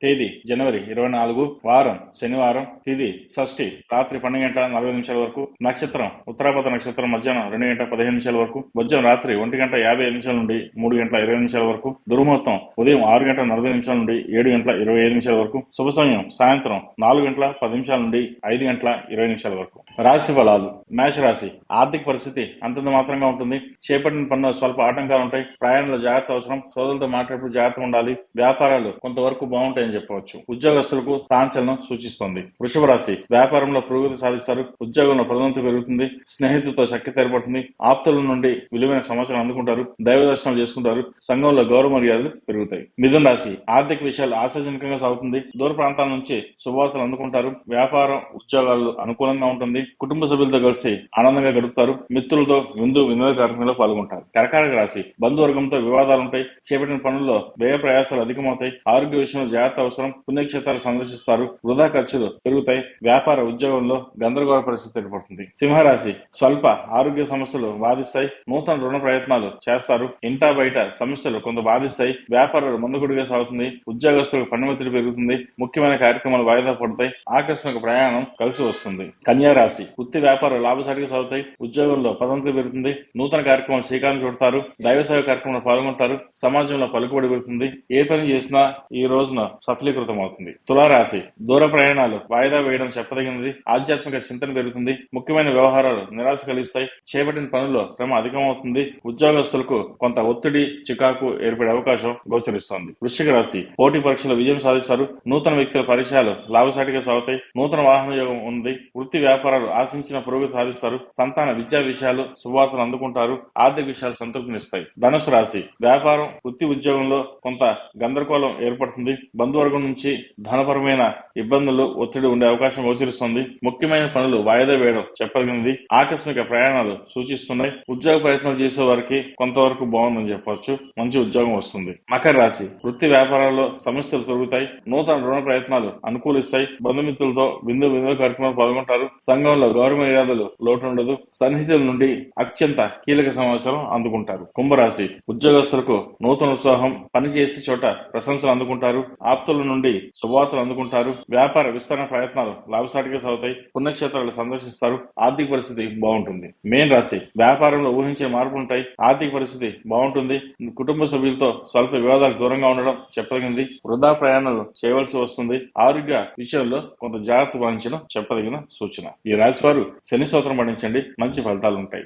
తేదీ జనవరి 24, వారం శనివారం, తిథి షష్ఠి రాత్రి 12:40 వరకు, నక్షత్రం ఉత్తరాభద్ర నక్షత్రం మధ్యాహ్నం 2:15 వరకు, ఉదయం రాత్రి 1:55 నుండి 3:20 వరకు, దుర్ముహూర్తం ఉదయం 6:40 నుండి 7:25 వరకు, శుభ సమయం సాయంత్రం 4:10 నుండి 5:20 వరకు. రాశి ఫలాలు. మేష రాశి. ఆర్థిక పరిస్థితి అంతంత మాత్రంగా ఉంటుంది. చేపట్టిన పనులు స్వల్ప ఆటంకాలు ఉంటాయి. ప్రయాణంలో జాగ్రత్త అవసరం. సోదరులతో మాట్లాడేప్పుడు జాగ్రత్తగా ఉండాలి. వ్యాపారాలు కొంతవరకు బాగుంటాయని చెప్పవచ్చు. ఉద్యోగస్తులకు సాంచలనం సూచిస్తోంది. వృషభ రాశి. వ్యాపారంలో పురోగతి సాధిస్తారు. ఉద్యోగంలో పదోన్నతి పెరుగుతుంది. స్నేహితులతో శక్తి ఏర్పడుతుంది. ఆప్తుల నుండి విలువైన సమాచారం అందుకుంటారు. దైవ దర్శనం చేసుకుంటారు. సంఘంలో గౌరవ మర్యాదలు పెరుగుతాయి. మిథున రాశి. ఆర్థిక విషయాలు ఆశాజనకంగా సాగుతుంది. దూర ప్రాంతాల నుంచి శుభవార్తలు అందుకుంటారు. వ్యాపారం ఉద్యోగాలు అనుకూలంగా ఉంటుంది. కుటుంబ సభ్యులతో కలిసి ఆనందంగా గడుపుతారు. మిత్రులతో వినోద కార్యక్రమంలో పాల్గొంటారు. కర్కాటక రాశి. బంధువర్గంతో వివాదాలుంటాయి. చేపట్టిన పనుల్లో వ్యయ ప్రయాసాలు అధికమవుతాయి. ఆరోగ్య విషయంలో జాగ్రత్త అవసరం. పుణ్యక్షేత్రాలు సందర్శిస్తారు. వృధా ఖర్చులు పెరుగుతాయి. వ్యాపార ఉద్యోగంలో గందరగోళ పరిస్థితి ఏర్పడుతుంది. సింహరాశి. స్వల్ప ఆరోగ్య సమస్యలు బాధిస్తాయి. నూతన రుణ ప్రయత్నాలు చేస్తారు. ఇంటా బయట సమస్యలు కొంత బాధిస్తాయి. వ్యాపారాలు మందుగుడిగా సాగుతుంది. ఉద్యోగస్తులకు పని ఒత్తిడి పెరుగుతుంది. ముఖ్యమైన కార్యక్రమాలు వాయిదా పడతాయి. ఆకస్మిక ప్రయాణం కలిసి వస్తుంది. కన్యా రాశి. వృత్తి వ్యాపారాలు లాభసాటిగా సాగుతాయి. ఉద్యోగంలో పదోన్నతి పెరుగుతుంది. నూతన కార్యక్రమం శ్రీకారం చుడతారు. దైవ సేవ కార్యక్రమంలో పాల్గొంటారు. సమాజంలో పలుకుబడి పెరుగుతుంది. ఏ పని చేసినా ఈ రోజున సఫలీకృతం అవుతుంది. తులారాశి. దూర ప్రయాణాలు వాయిదా వేయడం చెప్పదగినది. ఆధ్యాత్మిక చింతన పెరుగుతుంది. ముఖ్యమైన వ్యవహారాలు నిరాశ కలిగిస్తాయి. చేపట్టిన పనుల్లో శ్రమ అధికమవుతుంది. ఉద్యోగస్తులకు కొంత ఒత్తిడి చికాకు ఏర్పడే అవకాశం గోచరిస్తోంది. వృశ్చిక రాశి. పోటీ పరీక్షలో విజయం సాధిస్తారు. నూతన వ్యక్తుల పరిచయాలు లాభసాటిగా సాగుతాయి. నూతన వాహన యోగం ఉంది. వృత్తి వ్యాపారాలు ఆశించిన పురోగతి సాధిస్తారు. సంతాన విద్యా విషయాలు శుభవార్తలు అందుకుంటారు. ఆర్థిక విషయాలు సంతృప్తినిస్తాయి. ధనుసు రాశి. వ్యాపారం వృత్తి ఉద్యోగంలో కొంత గందరగోళం ఏర్పడుతుంది. బంధువర్గం నుంచి ధనపరమైన ఇబ్బందులు ఒత్తిడి ఉండే అవకాశం గోచరిస్తుంది. ముఖ్యమైన పనులు వాయిదా వేయడం చెప్పదగినది. ఆకస్మిక ప్రయాణాలు సూచిస్తున్నాయి. ఉద్యోగ ప్రయత్నాలు చేసే వారికి కొంతవరకు బాగుందని చెప్పవచ్చు. మంచి ఉద్యోగం వస్తుంది. మకర రాశి. వృత్తి వ్యాపారాల్లో సమస్యలు తొలుగుతాయి. నూతన రుణ ప్రయత్నాలు అనుకూలిస్తాయి. బంధుమిత్రులతో విందు కార్యక్రమాలు పాల్గొంటారు. సంఘంలో గౌరవ మర్యాదలు లోటు ఉండదు. సన్నిహితుల నుండి అత్యంత కీలక సమాచారం అందుకుంటారు. కుంభరాశి. ఉద్యోగస్తులకు నూతన ఉత్సాహం. పని చేసే చోట ప్రశంసలు అందుకుంటారు. ఆప్తుల నుండి శుభవార్తలు అందుకుంటారు. వ్యాపార విస్తరణ ప్రయత్నాలు లాభసాటిగా సాగుతాయి. పుణ్యక్షేత్రాలు సందర్శిస్తారు. ఆర్థిక పరిస్థితి బాగుంటుంది. మేన్ రాశి. వ్యాపారంలో ఊహించే మార్పులుంటాయి. ఆర్థిక పరిస్థితి బాగుంటుంది. కుటుంబ సభ్యులతో స్వల్ప వివాదాలకు దూరంగా ఉండడం చెప్పదగినది. వృధా ప్రయాణాలు చేయవలసి వస్తుంది. ఆరోగ్య విషయంలో కొంత జాగ్రత్త వహించడం చెప్పదగిన సూచన. ఈ రాశి వారు శని స్తోత్రం పఠించండి. మంచి ఫలితాలు ఉంటాయి.